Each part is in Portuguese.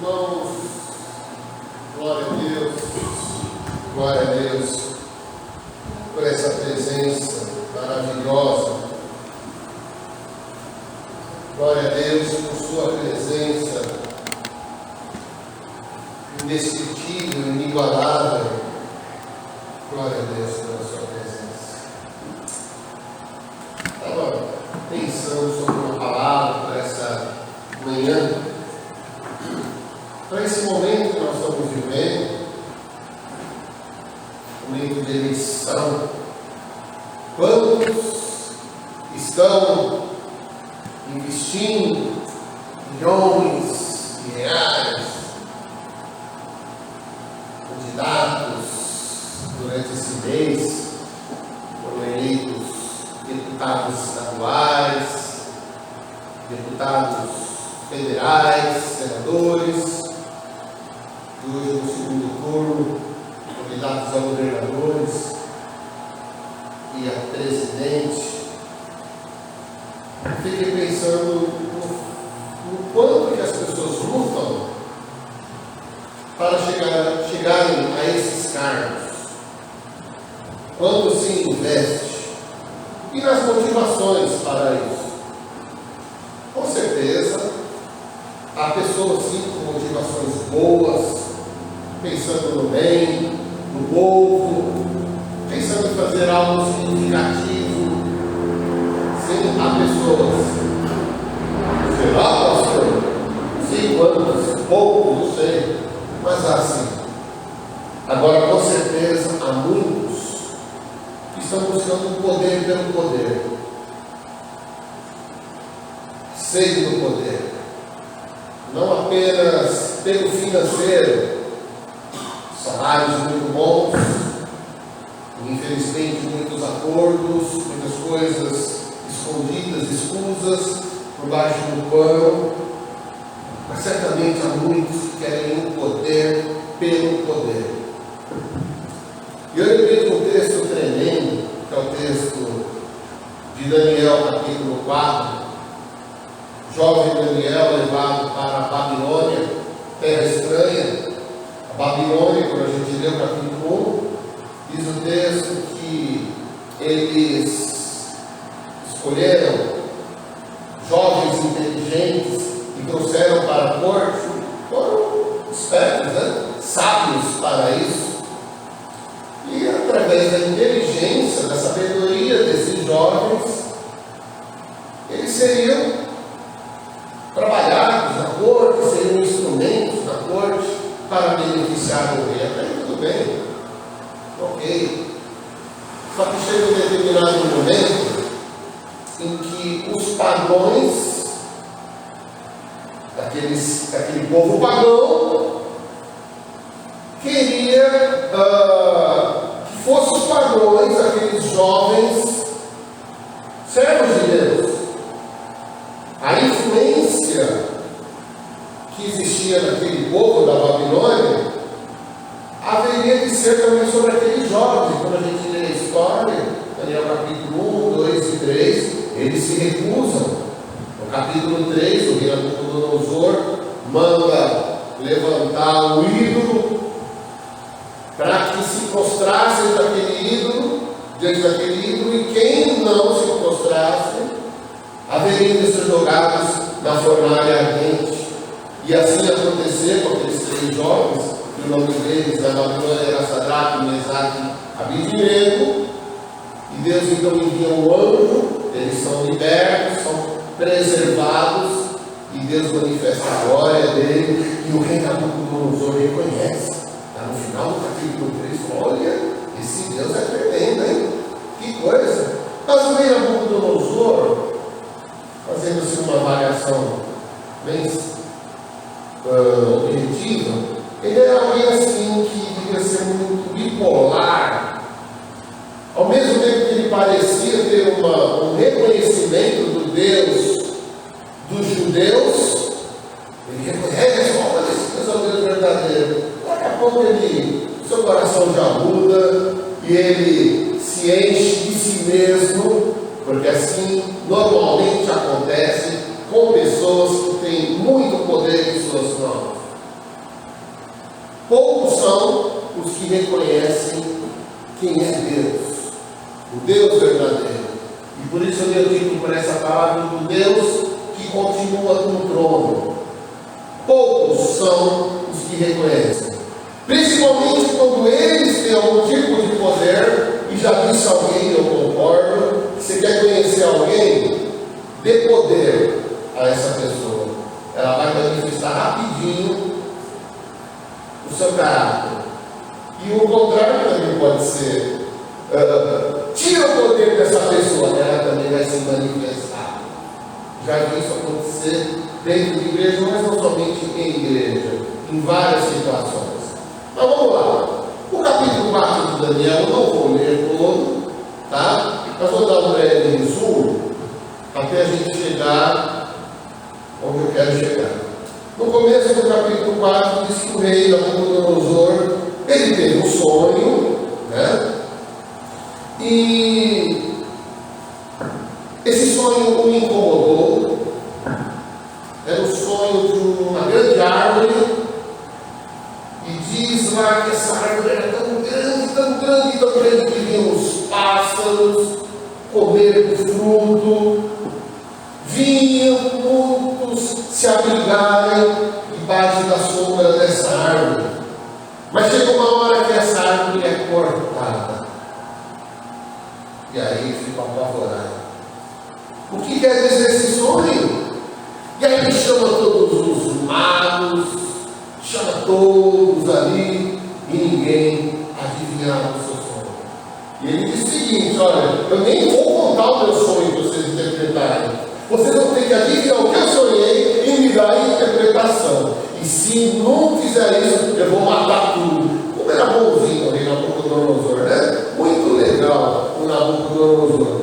Irmãos, glória a Deus por essa presença maravilhosa. Glória a Deus por sua presença indescritível, inigualável. Glória a Deus pela sua presença. Estava pensando sobre uma palavra para essa manhã, para esse momento que nós estamos vivendo, momento de eleição. Quantos estão investindo milhões de reais, candidatos durante esse mês, foram eleitos deputados estaduais, deputados federais, senadores, e hoje no segundo turno, candidatos a governadores e a presidente. Fiquei pensando no quanto que as pessoas lutam para chegarem a esses cargos, quanto se investe e nas motivações para isso. Com certeza, há pessoas sim com motivações boas, pensando no bem, no povo, pensando em fazer algo significativo. Sim, há pessoas. Será, pastor? Não sei quantos, poucos, não sei, mas há sim. Agora, com certeza, há muitos que estão buscando o poder pelo poder, sede do poder, não apenas pelo financeiro, salários muito bons, infelizmente muitos acordos, muitas coisas escondidas, escusas, por baixo do pano, mas certamente há muitos que querem o poder pelo poder. E eu lembrei de um texto tremendo, que é o texto de Daniel, capítulo 4, jovem Daniel levado para a Babilônia, terra estranha. A Babilônia, quando a gente lê o capítulo 1, diz o texto que eles escolheram jovens inteligentes e trouxeram para a corte, foram espertos, sábios para isso. E através da inteligência, da sabedoria desses jovens, eles seriam trabalhados na corte, seriam instrumentos na corte para beneficiar o rei. Até tudo bem, ok. Só que chega um determinado momento em que os padrões daquele povo pagão queria que fossem os padrões daqueles jovens servos de Deus. A influência que existia naquele povo da Babilônia haveria de ser também sobre aqueles jovens. Quando a gente lê a história, Daniel capítulo 1, 2 e 3, eles se recusam. No capítulo 3, o rei Nabucodonosor manda levantar o ídolo para que se prostrassem diante daquele ídolo, e quem não se prostrasse haveriam de ser jogados na fornalha ardente. E assim aconteceu com aqueles 3 jovens, que o nome deles na Babilônia era Sadraque, Mesaque e Abednego. E Deus então envia um anjo, eles são libertos, são preservados, e Deus manifesta a glória dele, e o rei Nabucodonosor reconhece. Está no final do capítulo 3, olha, esse Deus é tremendo, hein? Que coisa! Mas o rei Nabucodonosor, fazendo-se uma avaliação bem objetiva, ele era alguém assim que devia ser muito bipolar. Ao mesmo tempo que ele parecia ter um reconhecimento do Deus dos judeus, ele reconhece, olha, esse Deus é o Deus verdadeiro. Daqui a pouco seu coração já muda e ele se enche de si mesmo, porque assim normalmente acontece com pessoas que têm muito poder em suas mãos. os que reconhecem quem é Deus, o Deus verdadeiro. E por isso eu dei o título para essa palavra do Deus que continua no trono. Poucos são os que reconhecem, principalmente quando eles têm algum tipo de poder. E já disse alguém, eu concordo, você quer conhecer alguém, dê poder a essa pessoa, ela vai manifestar rapidinho o seu caráter. E o contrário também pode ser, tira o poder dessa pessoa, ela também vai se manifestar. Já vi isso acontecer dentro de igreja, mas não somente em igreja, em várias situações. Mas vamos lá. O capítulo 4 de Daniel, eu não vou ler todo, tá? Mas vou dar um breve resumo, até a gente chegar onde eu quero chegar. No começo do capítulo 4, diz que o rei Nabucodonosor, ele teve um sonho, né? E esse sonho o incomodou. Era o sonho de uma grande árvore. E diz lá que essa árvore era tão grande que vinham os pássaros comer do fruto, vinham muitos se abrigarem debaixo da sombra dessa árvore. Mas chegou uma hora que essa árvore é cortada. E aí ficou apavorado. O que quer dizer esse sonho? E aí ele chama todos os magos, chama todos ali, e ninguém adivinhava o seu sonho. E ele diz o seguinte: olha, eu nem vou contar o meu sonho para vocês interpretarem. Vocês vão ter que adivinhar o que eu sonhei e me dar a interpretação. E se não fizer isso, eu vou matar tudo. Como era bonzinho o rei Nabucodonosor, né? Muito legal o Nabucodonosor.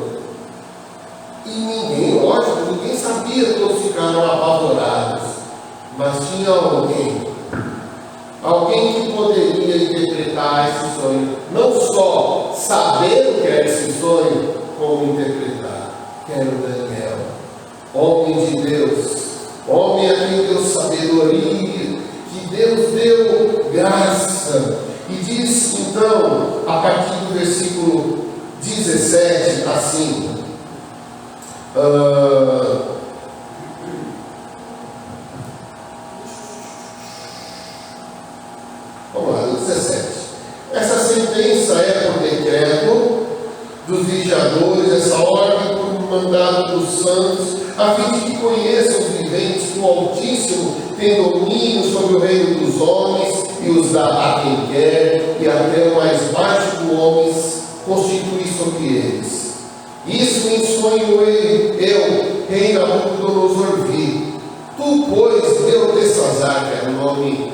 E ninguém, lógico, ninguém sabia, todos ficaram apavorados. Mas tinha alguém que poderia interpretar esse sonho, não só saber o que era esse sonho, como interpretar. Que era o Daniel, homem de Deus, homem a quem deu sabedoria, que Deus deu graça. E diz então, a partir do versículo 17, assim: vamos lá, 17. Essa sentença é por decreto dos vigiadores, essa ordem por mandado dos santos, a fim de que conheçam os viventes que o Altíssimo tem domínio sobre o reino dos homens e os dá a quem quer, e até o mais baixo dos homens constitui sobre eles. Isso em sonho eu, rei Nabucodonosor, vi. Tu, pois, Beltesazar, que era o nome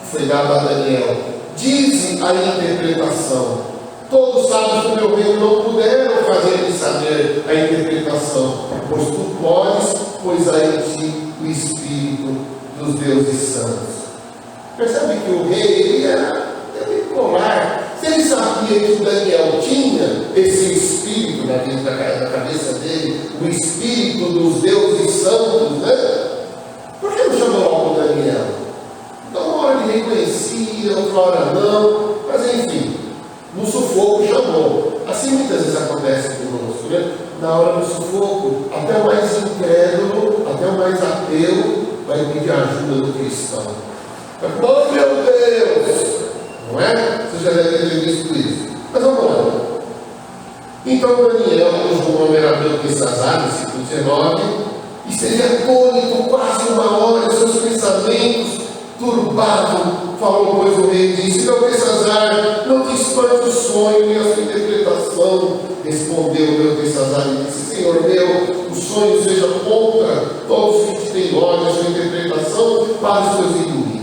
que foi dado a Daniel, dize a interpretação. Todos os sábios do meu reino não puderam fazer-lhe saber a interpretação, pois tu podes, pois há em ti o Espírito dos deuses santos. Percebe que o rei, ele era bipolar. Se ele sabia que o Daniel tinha esse espírito na cabeça dele, o espírito dos deuses santos, né? Por que não chamou logo o Daniel? Então, uma hora ele reconhecia, outra hora não, mas enfim, no sufoco chamou. Assim muitas vezes acontece conosco, né? Na hora do sufoco, até o mais incrédulo, até o mais ateu, vai pedir ajuda do cristão. Oh meu Deus! Não é? Você já deve ter visto isso. Mas vamos lá. Então Daniel, cujo nome era Beltesazar, versículo 19, esteve atônito quase uma hora, seus pensamentos turbados. Falou, pois, o rei disse: Beltesazar, não te espante o sonho nem a sua interpretação. Respondeu Beltesazar e disse: Senhor meu, o sonho seja contra todos que te têm ódio, a sua interpretação para os teus inimigos.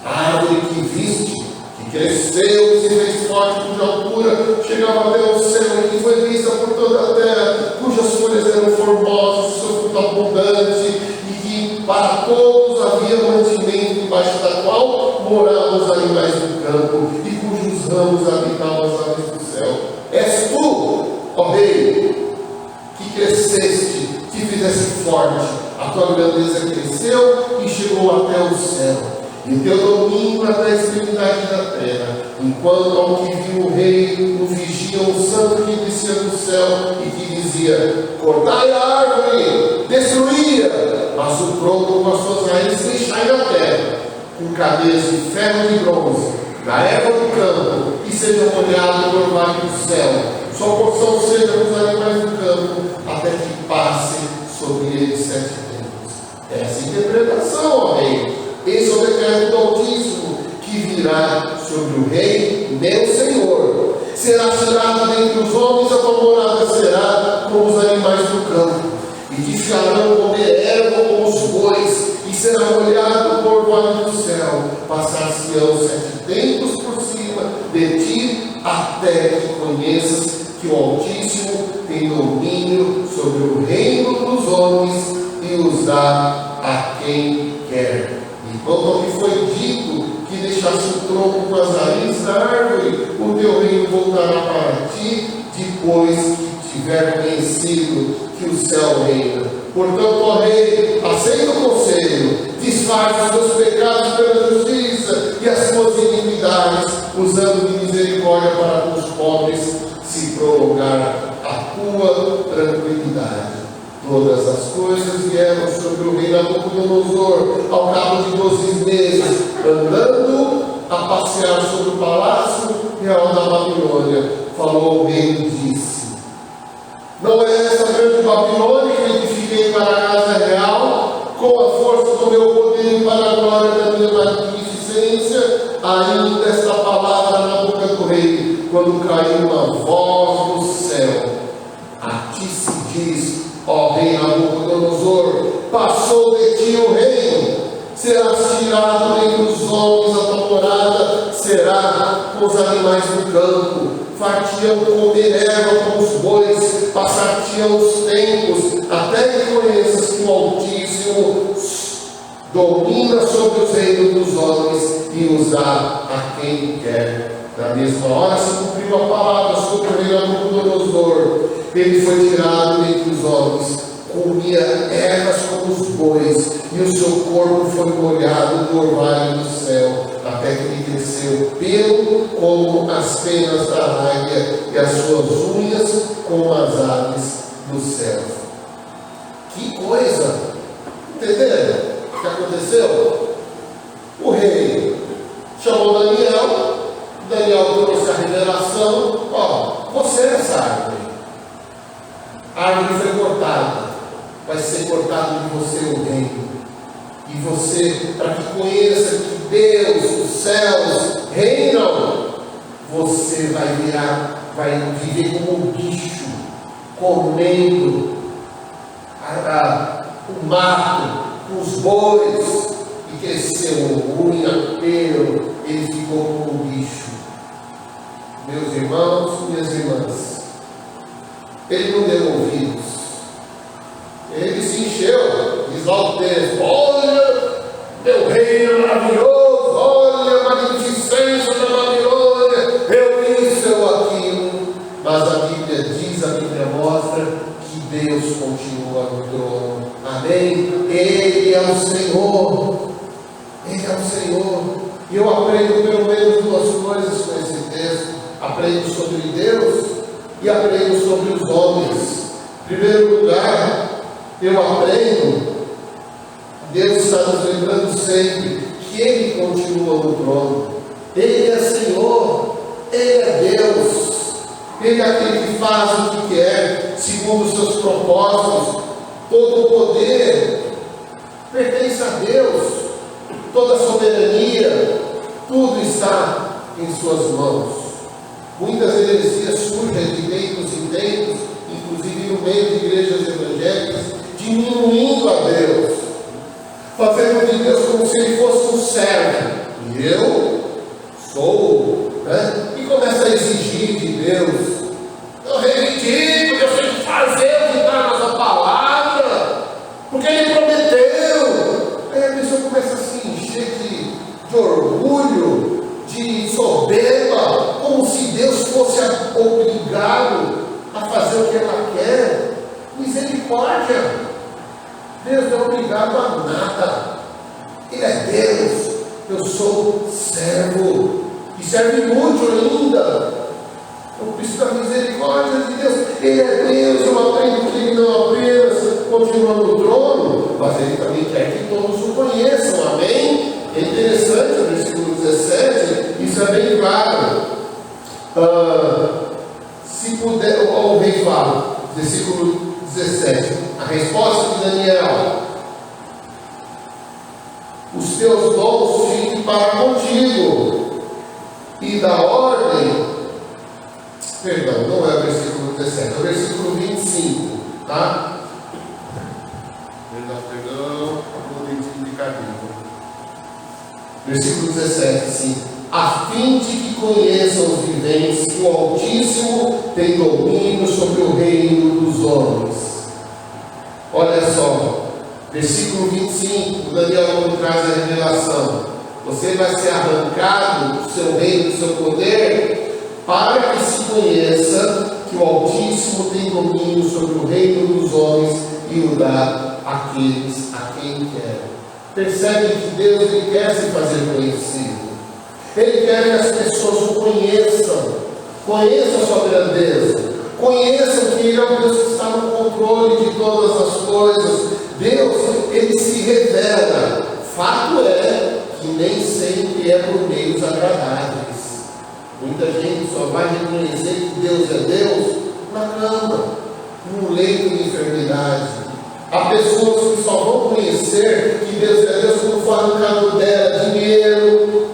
A árvore que viste, que cresceu e se fez forte, cuja altura chegava até o céu, e que foi vista por toda a terra, cujas folhas eram formosas, seu fruto abundante, e que para todos havia mantimento, debaixo da qual moravam os animais do campo, e cujos ramos habitavam as aves do céu. És tu, ó rei, que cresceste, que fizeste forte, a tua grandeza cresceu e chegou até o céu. e teu domínio até a extremidade da terra. Enquanto ao que viu o rei, o vigia um santo que descia do céu e que dizia: cortai a árvore, destruí-a, mas o tronco com as suas raízes deixai na terra, com cadeias de ferro e de bronze, da erva do campo, e seja molhado no orvalho do céu. Sua porção seja nos animais do campo, até que passe sobre eles 7 tempos. Essa interpretação, ó rei. Esse é o decreto do Altíssimo, que virá sobre o rei, meu Senhor. Será tirado dentre os homens, a tua morada será como os animais do campo. E te farão comer erva como os bois, e será molhado por orvalho do céu. Passar-se-ão 7 tempos por cima de ti, até que conheças que o Altíssimo tem domínio sobre o reino dos homens e os dá a quem quer. Enquanto ao que foi dito, que deixasse o tronco com as raízes da árvore, o teu reino voltará para ti, depois que tiver conhecido que o céu reina. Portanto, ó rei, aceita o conselho, disfarce os teus pecados pela justiça e as tuas iniquidades, usando de misericórdia para com os pobres, se prolongar a tua tranquilidade. Todas as coisas vieram sobre o rei Nabucodonosor ao cabo de 12 meses, andando a passear sobre o palácio real da Babilônia. Falou ao rei e disse: não é essa grande Babilônia que edifiquei para a casa real, com a força do meu poder e para a glória da minha magnificência? Ainda esta palavra na boca do rei, quando caiu uma voz do céu: a ti se diz, ó rei Nabucodonosor, passou de ti o reino, serás tirado entre os homens, a tua morada será com os animais do campo, far-te-ão comer erva com os bois, passar-te-ão os tempos, até que conheças que o Altíssimo domina sobre os reinos dos homens e os dá a quem quer. Na mesma hora se cumpriu a palavra sobre o rei Nabucodonosor. Ele foi tirado entre os homens, comia ervas como os bois, e o seu corpo foi molhado no orvalho do céu, até que lhe cresceu pelo como as penas da águia, e as suas unhas como as aves do céu. Que coisa! Entenderam o que aconteceu? O rei chamou Daniel. Daniel trouxe a revelação: ó, você é essa árvore. A árvore foi cortada, vai ser cortado de você o reino. E você, para que conheça que Deus, os céus reinam, você vai viver como um bicho, comendo o mato, os bois, e cresceu unha, pelo, ele ficou como um bicho. Meus irmãos, minhas irmãs, ele não deu ouvidos, ele se encheu, diz lá o texto: olha, meu reino maravilhoso, olha a magnificência da Babilônia, eu isso, eu aquilo. Mas a Bíblia diz, a Bíblia mostra que Deus continua no trono. Amém? Ele é o Senhor, Ele é o Senhor. E eu aprendo pelo menos 2 coisas com esse texto. Aprendo sobre Deus e aprendo sobre os homens. Em primeiro lugar, eu aprendo, Deus está nos lembrando sempre que Ele continua no trono. Ele é Senhor, Ele é Deus, Ele é aquele que faz o que quer, segundo os seus propósitos. Todo o poder pertence a Deus, toda a soberania, tudo está em suas mãos. Muitas heresias surgem de tempos em tempos, inclusive no meio de igrejas evangélicas, diminuindo a Deus, fazendo de Deus como se Ele fosse um servo. E eu sou, né? E começa a exigir de Deus: eu reivindico, eu tenho que fazer o que está na sua palavra, porque Ele prometeu. Aí a pessoa começa a se encher de orgulho, de soberba, como se Deus fosse obrigado a fazer o que ela quer. Misericórdia! Deus não é obrigado a nada. Ele é Deus, eu sou servo, e servo inútil ainda. Eu preciso da misericórdia de Deus. Ele é Deus, eu aprendo que Ele não apenas continua no trono, mas Ele também quer que todos o conheçam. Amém? É interessante o versículo 17, isso é bem claro. Se puder, o rei fala, versículo 17, a resposta de Daniel: os teus dons fiquem para contigo, e da ordem, perdão, não é o versículo 17, é o versículo 25, tá? Perdão, vou identificar aqui. Versículo 17, sim. A fim de que conheçam os viventes que o Altíssimo tem domínio sobre o reino dos homens. Olha só, versículo 25, Daniel traz a revelação: você vai ser arrancado do seu reino, do seu poder, para que se conheça que o Altíssimo tem domínio sobre o reino dos homens e o dá àqueles a quem quer. Percebe que Deus Ele quer se fazer conhecido. Ele quer que as pessoas o conheçam a sua grandeza, conheçam que Ele é o Deus que está no controle de todas as coisas. Deus, Ele se revela. Fato é que nem sempre é por meios agradáveis. Muita gente só vai reconhecer que Deus é Deus na cama, no leito de enfermidade. Há pessoas que só vão conhecer que Deus é Deus quando for arrancado dela dinheiro,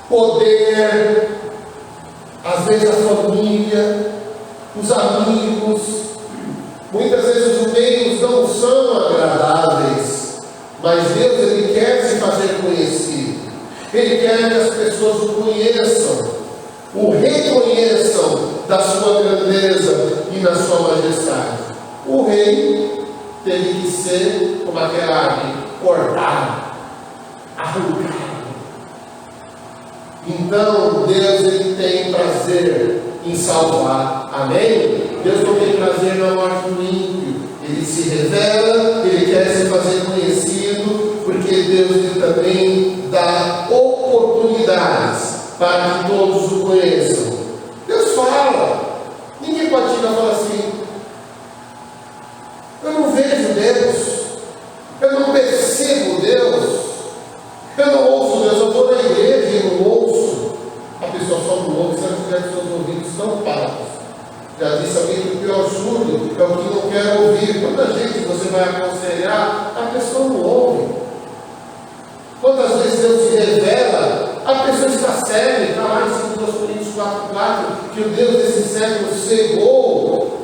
poder, às vezes a família, os amigos. Muitas vezes os meios não são agradáveis, mas Deus Ele quer se fazer conhecido. Ele quer que as pessoas o conheçam, o reconheçam da sua grandeza e na sua majestade. O rei teve que ser como aquela árvore, cortado, arrancado. Então Deus Ele tem prazer em salvar. Amém? Deus não tem prazer na morte do ímpio. Ele se revela, Ele quer se fazer conhecido, porque Deus Ele também dá oportunidades para que todos o conheçam. Deus fala. Ninguém pode chegar e falar assim: eu não vejo Deus, eu não percebo Deus, eu não ouço Deus, eu vou na igreja e não ouço. A pessoa só não ouve se ela tiver com seus ouvidos tampados. Já disse alguém que o pior surdo é o que não quer ouvir. Quanta gente você vai aconselhar, a pessoa não ouve. Quantas vezes Deus se revela, a pessoa está cega. Está lá em 2 Coríntios 4,4 que o Deus desse século cegou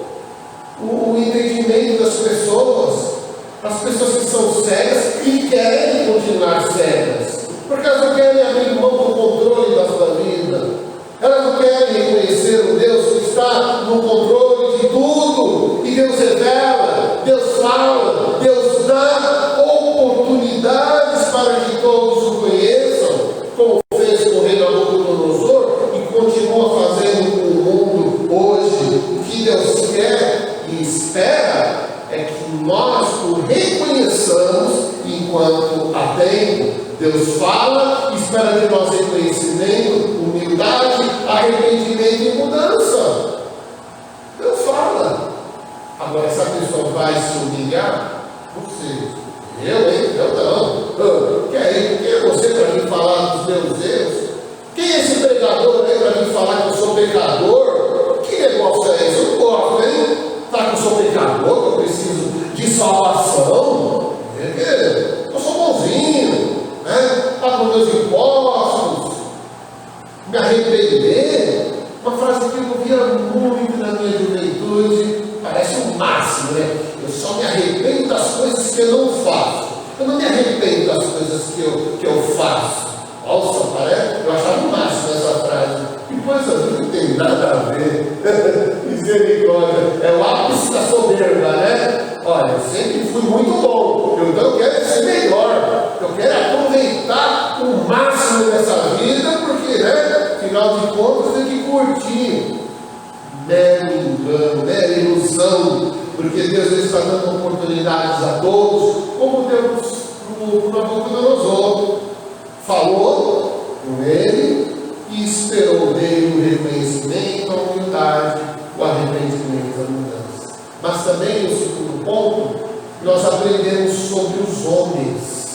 o entendimento das pessoas. As pessoas que são cegas e querem continuar cegas, porque elas não querem abrir mão do controle da sua vida. Elas não querem reconhecer o Deus que está no controle de tudo. E Deus revela, Deus fala, Deus dá oportunidades para que todos o conheçam, como fez com o rei Nabucodonosor e continua fazendo com o mundo hoje. O que Deus quer e espera é que nós o reconheçamos enquanto há tempo. Deus fala, espera de nós reconhecimento, humildade, arrependimento e mudança. Deus fala. Agora, essa pessoa vai se humilhar? Você. Eu não. Quem é você para mim falar dos meus erros? Quem é esse pregador aí para mim falar que eu sou pecador? Que negócio é esse? Eu não gosto, hein? Tá que eu sou pecador, que eu preciso de salvação? Eu sou bonzinho. Pago meus impostos, me arrepender. Uma frase que eu ouvia muito na minha juventude, parece o máximo, né? Eu só me arrependo das coisas que eu não faço. Eu não me arrependo das coisas que eu faço. Nossa, parece? Eu achava o máximo essa frase. Que coisa não tem nada a ver. Misericórdia. É o ápice da soberba, né? Olha, eu sempre fui muito bom. Então eu quero ser melhor. Eu quero aproveitar o máximo dessa vida, porque, né? Afinal de contas, tem que curtir. Mero engano, mera ilusão, porque Deus está dando oportunidades a todos, como Deus no Nabucodonosor. falou com ele e esperou dele o reconhecimento, a humildade, o arrependimento, a mudança. Mas também, no segundo ponto, nós aprendemos sobre os homens.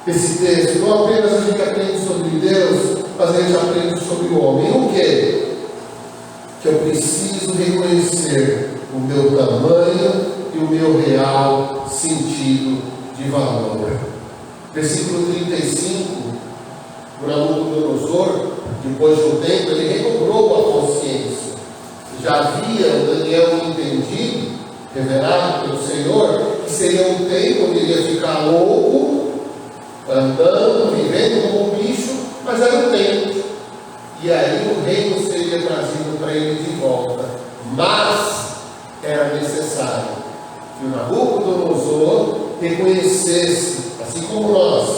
Esse texto, não apenas a gente aprende sobre Deus, mas a gente aprende sobre o homem. O quê? Que eu preciso reconhecer o meu tamanho e o meu real sentido de valor. Versículo 35, o Nabucodonosor, depois de um tempo, ele recobrou a consciência. Já havia o Daniel entendido, revelado pelo Senhor, que seria um tempo onde ele ia ficar louco, andando, vivendo como um bicho, mas era um tempo. E aí o reino seria trazido para ele de volta. Mas era necessário que o Nabucodonosor reconhecesse, assim como nós,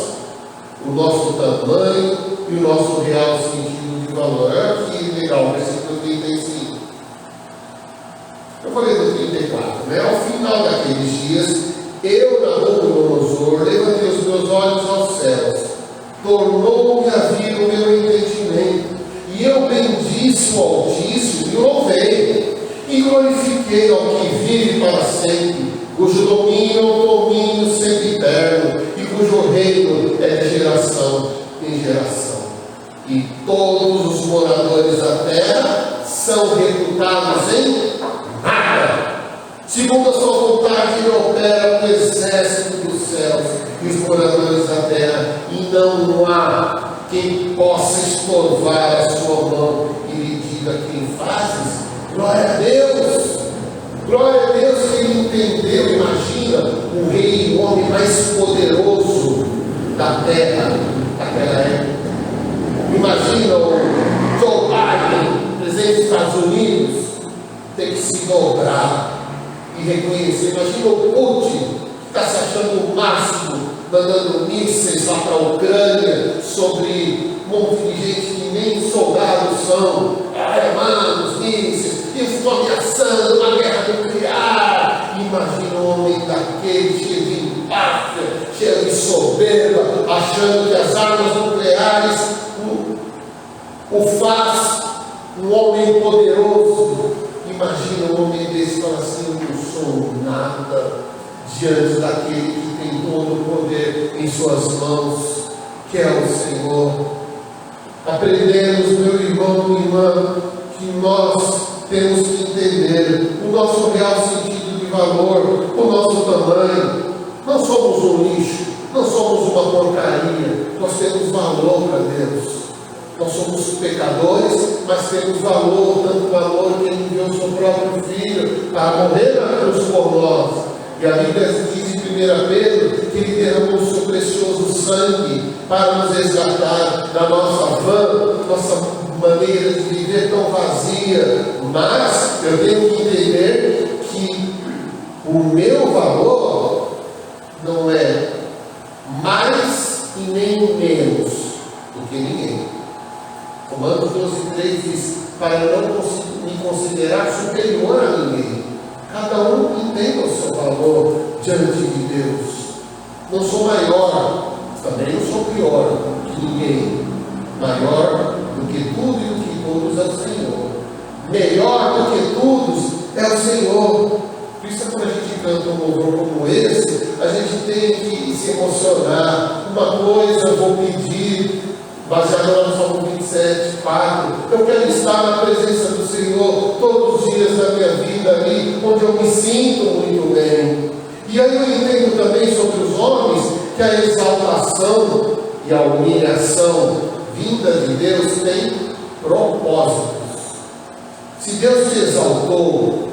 o nosso tamanho e o nosso real sentido de valor. Olha que legal, versículo 35. Eu falei do 34, né? Ao final daqueles dias, eu, Nabucodonosor, levantei os meus olhos aos céus, tornou-me a vir o meu entendimento, e eu bendisse o Altíssimo e o louvei, e glorifiquei ao que vive para sempre, cujo domínio é um domínio sempre eterno, e cujo reino é de geração em geração. E todos os moradores da terra são reputados em nada. Segundo a sua vontade, ele opera o exército dos céus e os moradores da terra, e não há quem possa estorvar a sua mão e lhe diga: quem fazes? Glória a Deus! Glória a Deus que ele entendeu. Imagina o rei, o homem mais poderoso da terra daquela época. Imagina o Joe Biden, presidente dos Estados Unidos, ter que se dobrar e reconhecer. Imagina o Putin, que está se achando o máximo, mandando mísseis lá para a Ucrânia sobre um monte de gente que nem soldados são, armados, mísseis, e estão ameaçando uma guerra nuclear. Imagina um homem daquele, cheio de empáfia, cheio de soberba, achando que as armas nucleares o faz um homem poderoso. Imagina um homem desse falar assim: eu não sou nada diante daquele que tem todo o poder em suas mãos, que é o Senhor. Aprendemos, meu irmão, minha irmã, que nós temos que entender o nosso real sentido de valor, o nosso tamanho. Não somos um lixo, não somos uma porcaria, nós temos valor para Deus. Nós somos pecadores, mas temos valor, tanto valor que Ele enviou o seu próprio Filho para morrer na cruz por nós. E a Bíblia diz em 1 Pedro que Ele derramou o seu precioso sangue para nos resgatar da nossa vã, nossa maneira de viver tão vazia. Mas eu tenho que entender que o meu valor não é mais e nem menos do que ninguém. Romanos 12:3 diz: para não me considerar superior a ninguém. Cada um entenda o seu valor diante de Deus. Não sou maior, também não sou pior que ninguém. Maior do que tudo e do que todos é o Senhor. Melhor do que todos é o Senhor. Por isso, quando a gente canta um louvor como esse, a gente tem que se emocionar. Uma coisa eu vou pedir, baseado no Salmo 27, 4. Eu quero estar na presença do Senhor todos os dias da minha vida ali, onde eu me sinto muito bem. E aí eu entendo também sobre os homens que a exaltação e a humilhação vinda de Deus tem propósitos. Se Deus te exaltou,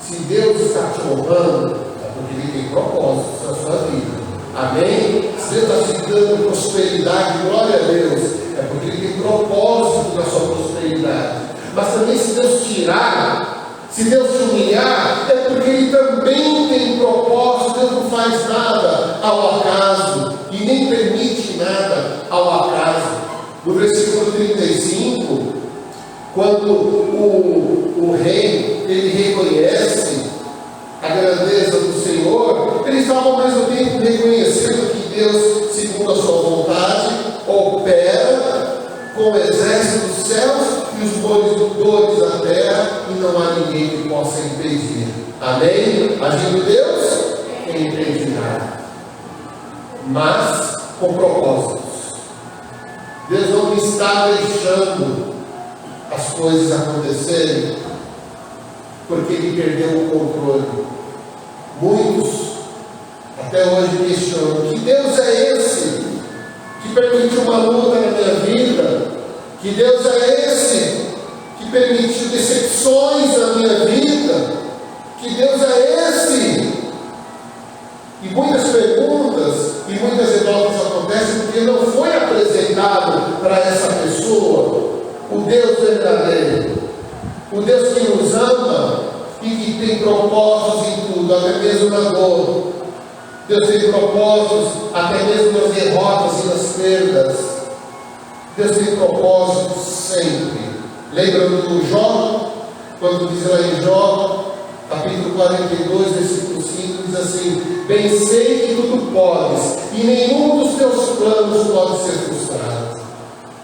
se Deus está te honrando, é porque Ele tem propósitos na sua vida. Amém? Se Deus está te dando prosperidade, glória a Deus, é porque Ele tem propósito na sua prosperidade. Mas também, se Deus tirar, se Deus te humilhar, é porque Ele também tem propósito. Deus não faz nada ao acaso e nem permite nada ao acaso. No versículo 35, quando o rei ele reconhece a grandeza do Senhor, ele estava ao mesmo tempo reconhecendo que Deus, segundo a sua vontade, com o exército dos céus e os moradores da terra, e não há ninguém que possa impedir. Amém? Agindo Deus, quem impedirá? Mas com propósitos. Deus não está deixando as coisas acontecerem porque Ele perdeu o controle. Muitos até hoje questionam: que Deus é esse que permite uma luta na minha vida? Que Deus é esse que permitiu decepções na minha vida? Que Deus é esse? E muitas perguntas e muitas revoltas acontecem porque não foi apresentado para essa pessoa o Deus verdadeiro, o Deus que nos ama e que tem propósitos em tudo, até mesmo na dor. Deus tem propósitos até mesmo nas derrotas e nas perdas. Deus tem propósitos sempre. Lembra do Jó? Quando diz lá em Jó, capítulo 42, versículo 5, diz assim: bem sei que tudo podes, e nenhum dos teus planos pode ser frustrado.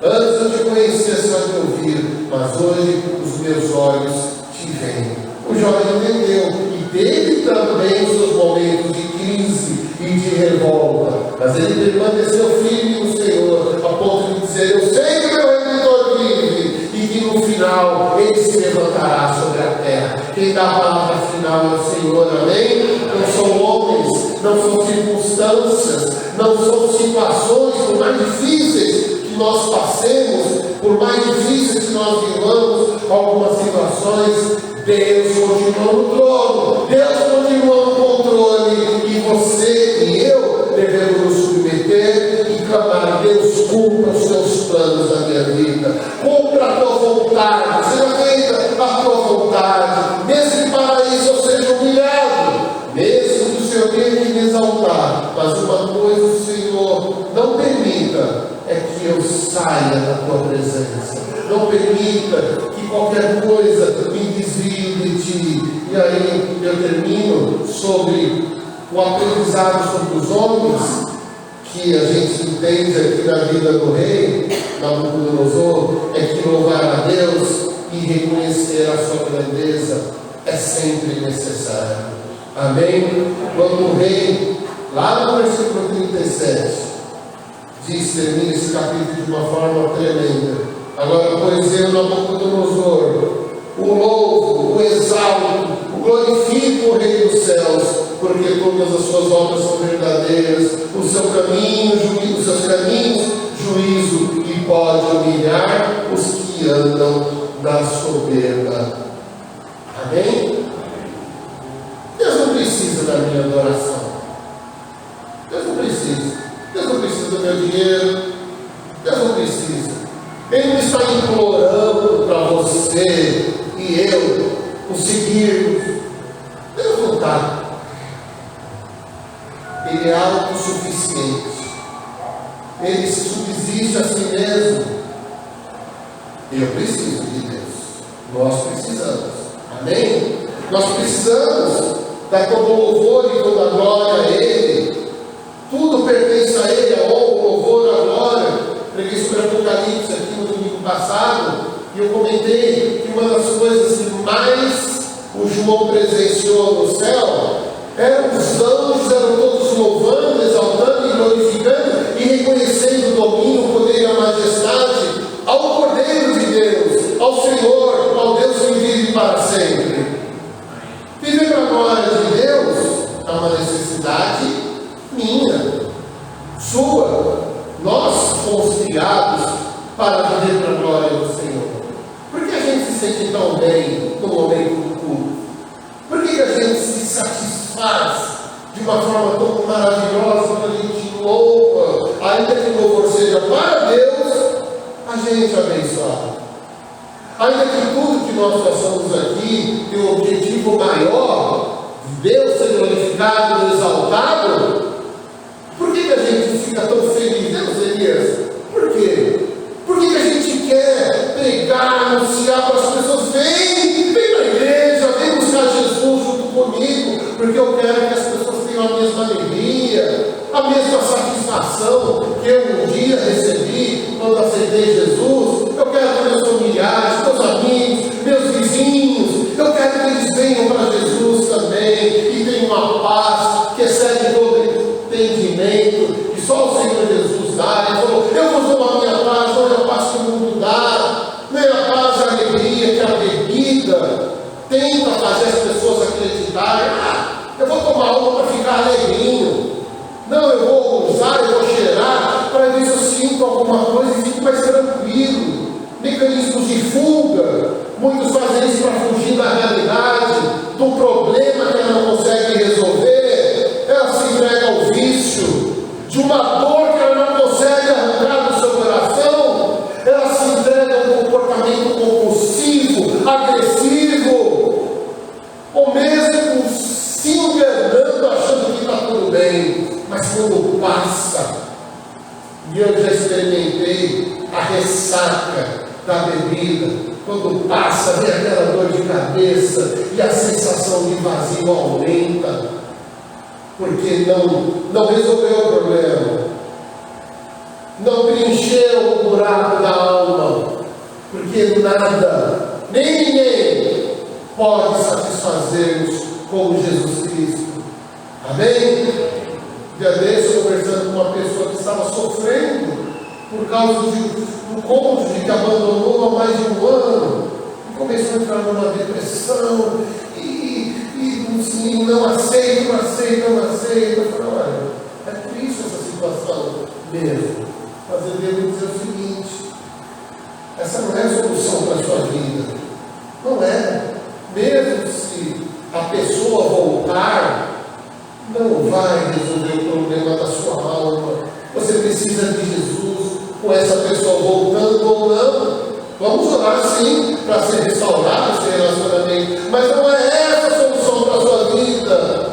Antes eu te conhecia só de ouvir, mas hoje os meus olhos te veem. O Jó entendeu e teve também os seus momentos de crise e de revolta, mas ele permaneceu firme no Senhor, a ponto de dizer: eu sei que meu Redentor vive, e que no final ele se levantará sobre a terra. Quem dá a palavra final é o Senhor, amém? Não são homens, não são circunstâncias, não são situações, por mais difíceis que nós passemos, por mais difíceis que nós vivamos algumas situações, Deus continua no trono, Deus continua no controle, e você e eu devemos nos submeter e clamar: Deus, cumpra os seus planos na minha vida, cumpra a tua vontade, seja feita a tua vontade, mesmo que para isso eu seja humilhado, mesmo que o Senhor tenha que me exaltar, mas uma coisa, Senhor, não permita é que eu saia da tua presença, não permita que qualquer coisa me desvie de ti. E aí eu termino sobre o aprendizado sobre os homens, que a gente entende aqui na vida do rei Nabucodonosor, é que louvar a Deus e reconhecer a sua grandeza é sempre necessário. Amém? Quando o rei, lá no versículo 37, diz, termina esse capítulo de uma forma tremenda: agora, pois eu, Nabucodonosor, o louvo, o exalto, o glorifico, o Rei dos céus, porque todas as suas obras são verdadeiras, o seu caminho, os seus caminhos, juízo, e pode humilhar os que andam na soberba. Amém? Deus não precisa da minha adoração. Deus não precisa. Deus não precisa do meu dinheiro. Deus não precisa. Ele não está implorando para você e eu conseguirmos. Deus não está. Ele é autossuficiente. Ele se subsiste a si mesmo. Eu preciso de Deus. Nós precisamos. Amém? Nós precisamos dar todo o louvor e toda a glória a Ele. Tudo pertence a Ele, a honra, o louvor, a glória. Preguei sobre Apocalipse aqui no domingo passado, e eu comentei que uma das coisas que mais o João presenciou no céu eram os anjos, eram todos louvando, exaltando e glorificando e reconhecendo o domínio, o poder e a majestade ao Cordeiro de Deus, ao Senhor, ao Deus que vive para sempre. Viver para a glória de Deus é uma necessidade minha, sua. Nós fomos criados para viver para a glória do Senhor. Por que a gente se sente tão bem no momento do culto? Por que a gente se satisfaz de uma forma tão maravilhosa quando a gente louva, ainda que o louvor seja para Deus, a gente é abençoado? Ainda que tudo que nós façamos aqui tem um objetivo maior, Deus ser glorificado e exaltado, por que a gente fica tão feliz, né, Elias? Por quê? Por que a gente quer pregar, anunciar para as pessoas: vem para a igreja, vem buscar Jesus junto comigo, porque eu quero que as pessoas tenham a mesma alegria, a mesma satisfação que eu um dia recebi quando aceitei Jesus, experimentei a ressaca da bebida. Quando passa, vem aquela dor de cabeça e a sensação de vazio aumenta, porque não resolveu o problema, não preencheu o buraco da alma, porque nada, nem ninguém pode satisfazer-nos como Jesus Cristo. Amém? Dia desse, conversando com uma pessoa que estava sofrendo por causa do cônjuge que abandonou há mais de um ano, e começou a entrar numa depressão, e não aceita. Eu falei, olha, é triste essa situação mesmo, mas eu devo dizer o seguinte: essa não é a solução para a sua vida, não é. Mesmo se a pessoa voltar, não vai resolver o problema da sua alma. Você precisa de Jesus com essa pessoa voltando ou não. Vamos orar sim para ser restaurado esse relacionamento, mas não é essa a solução para a sua vida.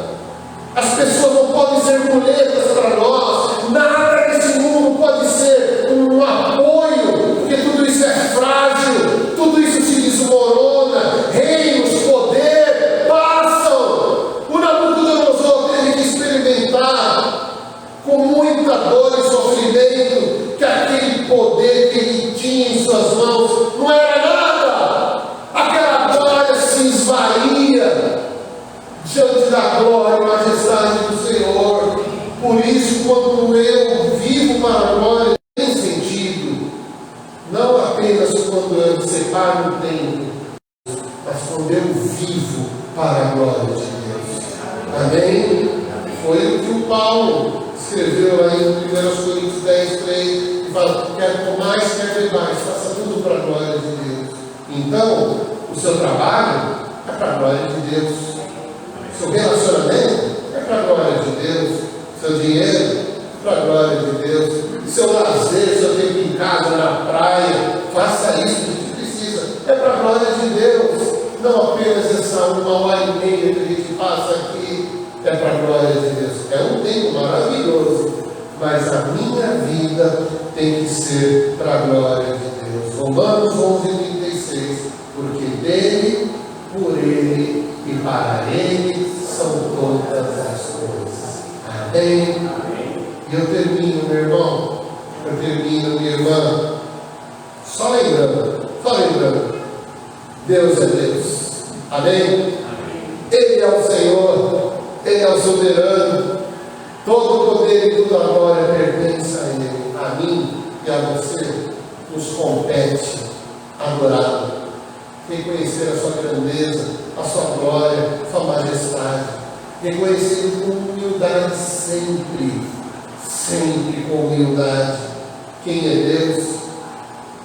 As pessoas não podem ser muletas para nós. Nada nesse mundo pode ser um apoio, porque tudo isso é frágil, tudo isso se desmorona. Reinos, poder passam. O Nabucodonosor teve que experimentar com muita dor e sofrimento que aquele poder que ele tinha em suas mãos não era nada. Aquela glória se esvaía diante da glória e majestade do Senhor. Por isso, quando eu vivo para a glória, tem sentido, não apenas quando eu separo o tempo, mas quando eu vivo para a glória de Deus. Amém? Foi o que o Paulo escreveu lá em 1 Coríntios 10, 3, e fala: quer tomar, quer beber, faça tudo para a glória de Deus. Então, o seu trabalho é para a glória de Deus. Seu relacionamento é para a glória de Deus. Seu dinheiro é para a glória de Deus. Seu lazer, seu tempo em casa, na praia, faça isso que precisa. É para a glória de Deus. Não apenas essa 1h30 que a gente passa aqui. É para a glória de Deus. É um tempo maravilhoso, mas a minha vida tem que ser para a glória de Deus. Romanos 11:36, porque dele, por ele e para ele são todas as coisas. Amém? E eu termino, meu irmão, minha irmã, só lembrando, Deus é Deus. Amém? Ele é o Senhor, Ele é o soberano, todo o poder e toda a glória pertence a Ele. A mim e a você nos compete adorá-lo, reconhecer a sua grandeza, a sua glória, a sua majestade, reconhecer com humildade sempre com humildade quem é Deus,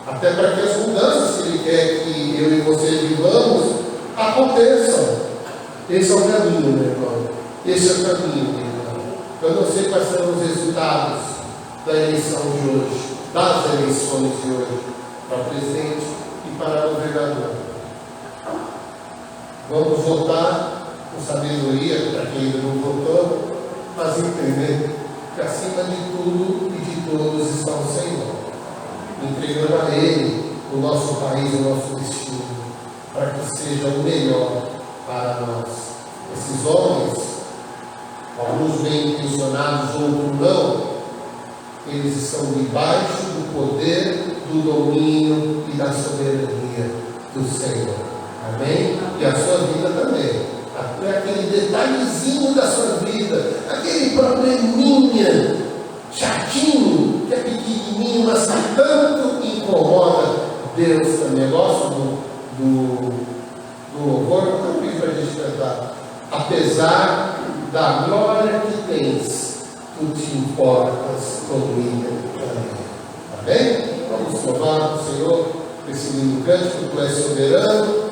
até para que as mudanças que Ele quer que eu e você vivamos aconteçam. Esse é o caminho, meu irmão. Esse é o caminho, meu irmão. Eu não sei quais serão os resultados da eleição de hoje, das eleições de hoje, para presidente e para governador. Vamos votar com sabedoria, para quem ainda não votou, mas entender que acima de tudo e de todos está o Senhor, entregando a Ele o nosso país, o nosso destino, para que seja o melhor para nós. Esses homens, alguns bem intencionados, outros não, eles estão debaixo do poder, do domínio e da soberania do Senhor. Amém? E a sua vida também. Aquele detalhezinho da sua vida, aquele probleminha chatinho, que é pequenininho, mas que tanto incomoda Deus também. Eu gosto do louvor, eu pedi para a gente cantar. Apesar da glória que tens, tu te importas comigo também. Amém? Vamos louvar o Senhor, esse lindo cântico, tu és soberano.